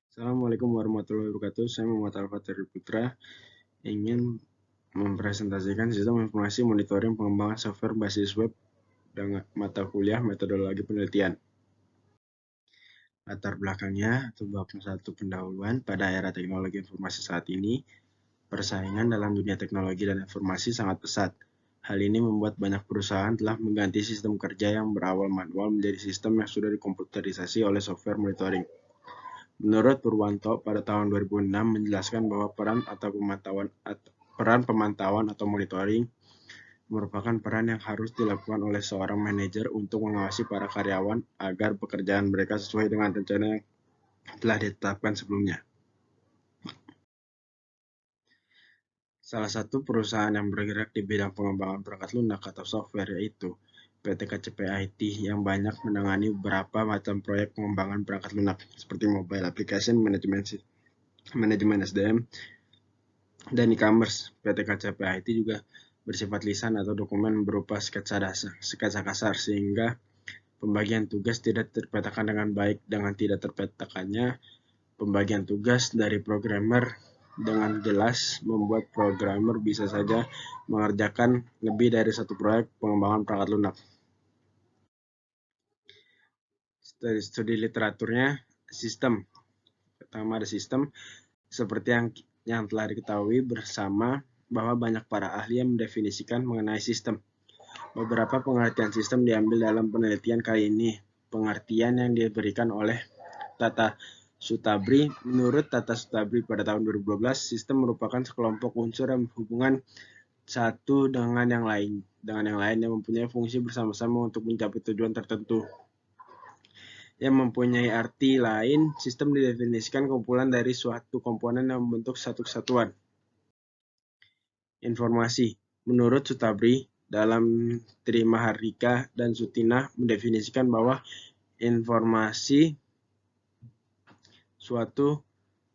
Assalamualaikum warahmatullahi wabarakatuh. Saya Muhammad Al-Fatihur Putra ingin mempresentasikan sistem informasi monitoring pengembangan software basis web dengan mata kuliah metodologi penelitian. Latar belakangnya atau bab 1 pendahuluan pada era teknologi informasi saat ini, persaingan dalam dunia teknologi dan informasi sangat pesat. Hal ini membuat banyak perusahaan telah mengganti sistem kerja yang berawal manual menjadi sistem yang sudah dikomputerisasi oleh software monitoring. Menurut Purwanto, pada tahun 2006 menjelaskan bahwa peran pemantauan atau monitoring merupakan peran yang harus dilakukan oleh seorang manajer untuk mengawasi para karyawan agar pekerjaan mereka sesuai dengan rencana yang telah ditetapkan sebelumnya. Salah satu perusahaan yang bergerak di bidang pengembangan perangkat lunak atau software yaitu PT KCP IT yang banyak menangani beberapa macam proyek pengembangan perangkat lunak seperti mobile application manajemen SDM, dan e-commerce. PT KCP IT juga bersifat lisan atau dokumen berupa sketsa kasar sehingga pembagian tugas tidak terpetakan dengan baik. Dengan tidak terpetakannya pembagian tugas dari programmer dengan jelas membuat programmer bisa saja mengerjakan lebih dari satu proyek pengembangan perangkat lunak. Studi literaturnya, sistem. Pertama ada sistem, seperti yang telah diketahui bersama bahwa banyak para ahli yang mendefinisikan mengenai sistem. Beberapa pengertian sistem diambil dalam penelitian kali ini. Pengertian yang diberikan oleh Tata Sutabri. Menurut Tata Sutabri pada tahun 2012, sistem merupakan sekelompok unsur yang berhubungan satu dengan yang lain yang mempunyai fungsi bersama-sama untuk mencapai tujuan tertentu. Yang mempunyai arti lain, sistem didefinisikan kumpulan dari suatu komponen yang membentuk satu kesatuan. Informasi. Menurut Sutabri, dalam Trimahardika dan Sutina mendefinisikan bahwa informasi suatu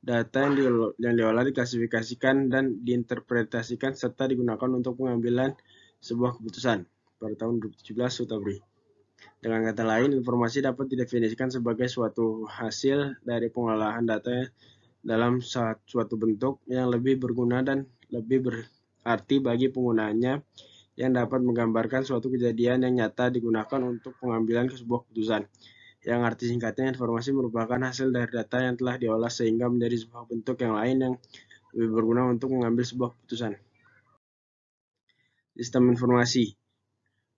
data yang diolah, diklasifikasikan, dan diinterpretasikan serta digunakan untuk pengambilan sebuah keputusan. Pada tahun 2017, Sutabri. Dengan kata lain, informasi dapat didefinisikan sebagai suatu hasil dari pengolahan data dalam suatu bentuk yang lebih berguna dan lebih berarti bagi penggunanya, yang dapat menggambarkan suatu kejadian yang nyata digunakan untuk pengambilan sebuah keputusan. Yang arti singkatnya, informasi merupakan hasil dari data yang telah diolah sehingga menjadi sebuah bentuk yang lain yang lebih berguna untuk mengambil sebuah keputusan. Sistem informasi.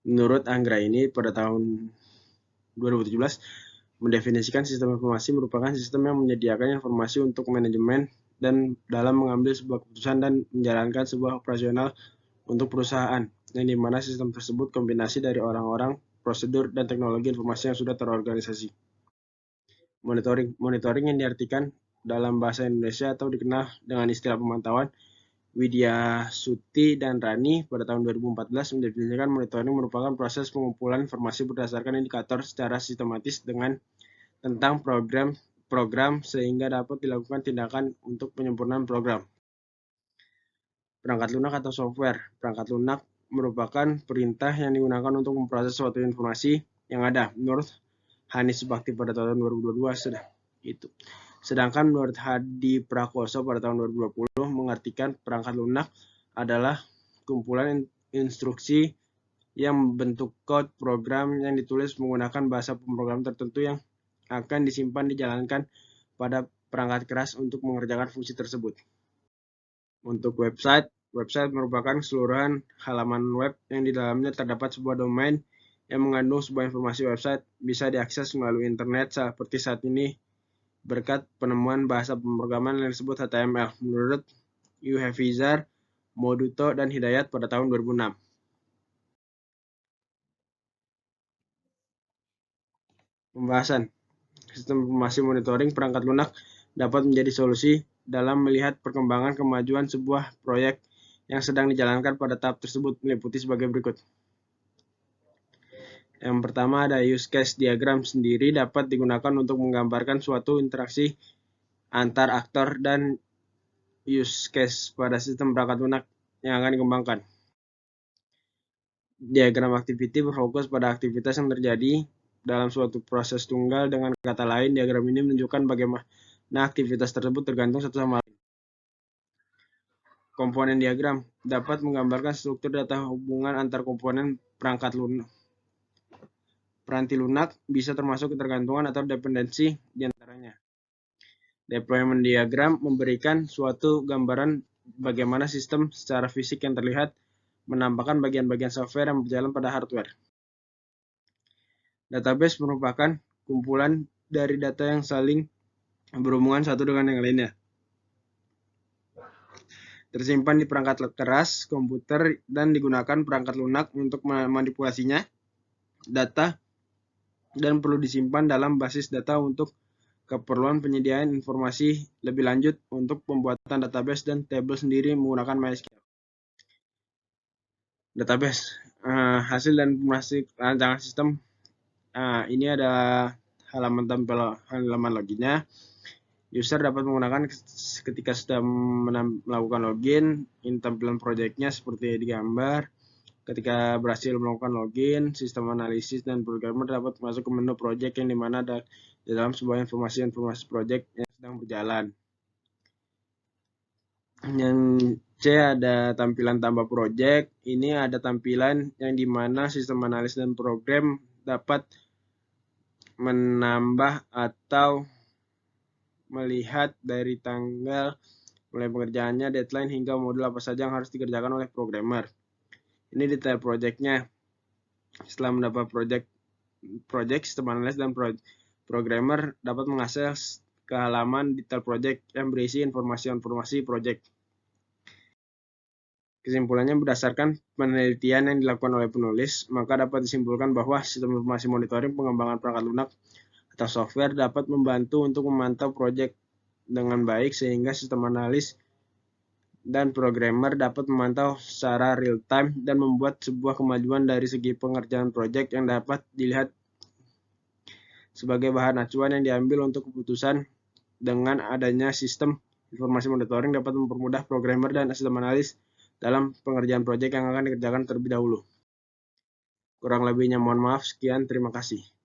Menurut Anggraini pada tahun 2017 mendefinisikan sistem informasi merupakan sistem yang menyediakan informasi untuk manajemen dan dalam mengambil sebuah keputusan dan menjalankan sebuah operasional untuk perusahaan, yang dimana sistem tersebut kombinasi dari orang-orang, prosedur, dan teknologi informasi yang sudah terorganisasi. Monitoring yang diartikan dalam bahasa Indonesia atau dikenal dengan istilah pemantauan. Widya Suti dan Rani pada tahun 2014 mendefinisikan monitoring merupakan proses pengumpulan informasi berdasarkan indikator secara sistematis tentang program sehingga dapat dilakukan tindakan untuk penyempurnaan program. Perangkat lunak atau software. Perangkat lunak merupakan perintah yang digunakan untuk memproses suatu informasi yang ada. Menurut Hanis Bakti pada tahun 2022 sudah itu. Sedangkan menurut Hadi Prakoso pada tahun 2020 mengartikan perangkat lunak adalah kumpulan instruksi yang membentuk kode program yang ditulis menggunakan bahasa pemrogram tertentu yang akan disimpan dijalankan pada perangkat keras untuk mengerjakan fungsi tersebut. Untuk website merupakan keseluruhan halaman web yang di dalamnya terdapat sebuah domain yang mengandung sebuah informasi. Website bisa diakses melalui internet seperti saat ini berkat penemuan bahasa pemrograman yang disebut HTML menurut Yuhefizar, Moduto, dan Hidayat pada tahun 2006. Pembahasan. Sistem informasi monitoring perangkat lunak dapat menjadi solusi dalam melihat perkembangan kemajuan sebuah proyek yang sedang dijalankan pada tahap tersebut, meliputi sebagai berikut. Yang pertama ada use case diagram sendiri dapat digunakan untuk menggambarkan suatu interaksi antar aktor dan use case pada sistem perangkat lunak yang akan dikembangkan. Diagram activity berfokus pada aktivitas yang terjadi dalam suatu proses tunggal. Dengan kata lain, diagram ini menunjukkan Nah, aktivitas tersebut tergantung satu sama lain. Komponen diagram dapat menggambarkan struktur data hubungan antar komponen peranti lunak, bisa termasuk ketergantungan atau dependensi di antaranya. Deployment diagram memberikan suatu gambaran bagaimana sistem secara fisik yang terlihat menampakkan bagian-bagian software yang berjalan pada hardware. Database merupakan kumpulan dari data yang saling berhubungan satu dengan yang lainnya. Tersimpan di perangkat keras komputer dan digunakan perangkat lunak untuk memanipulasinya. Data dan perlu disimpan dalam basis data untuk keperluan penyediaan informasi lebih lanjut untuk pembuatan database dan tabel sendiri menggunakan MySQL. Database hasil dan informasi rancangan sistem. Ini ada halaman loginnya. User dapat menggunakan ketika sudah melakukan login, ini tampilan projectnya seperti digambar. Ketika berhasil melakukan login, sistem analisis dan programmer dapat masuk ke menu project yang dimana ada di dalam sebuah informasi project yang sedang berjalan. Yang C ada tampilan tambah project. Ini ada tampilan yang dimana sistem analis dan program dapat menambah atau melihat dari tanggal mulai pengerjaannya, deadline, hingga modul apa saja yang harus dikerjakan oleh programmer. Ini detail projectnya. Setelah mendapat project, sistem analis dan programmer dapat mengakses ke halaman detail project yang berisi informasi project. Kesimpulannya, berdasarkan penelitian yang dilakukan oleh penulis, maka dapat disimpulkan bahwa sistem informasi monitoring pengembangan perangkat lunak atau software dapat membantu untuk memantau project dengan baik sehingga sistem analis dan programmer dapat memantau secara real time dan membuat sebuah kemajuan dari segi pengerjaan project yang dapat dilihat sebagai bahan acuan yang diambil untuk keputusan. Dengan adanya sistem informasi monitoring dapat mempermudah programmer dan sistem analis dalam pengerjaan project yang akan dikerjakan terlebih dahulu. Kurang lebihnya mohon maaf. Sekian, terima kasih.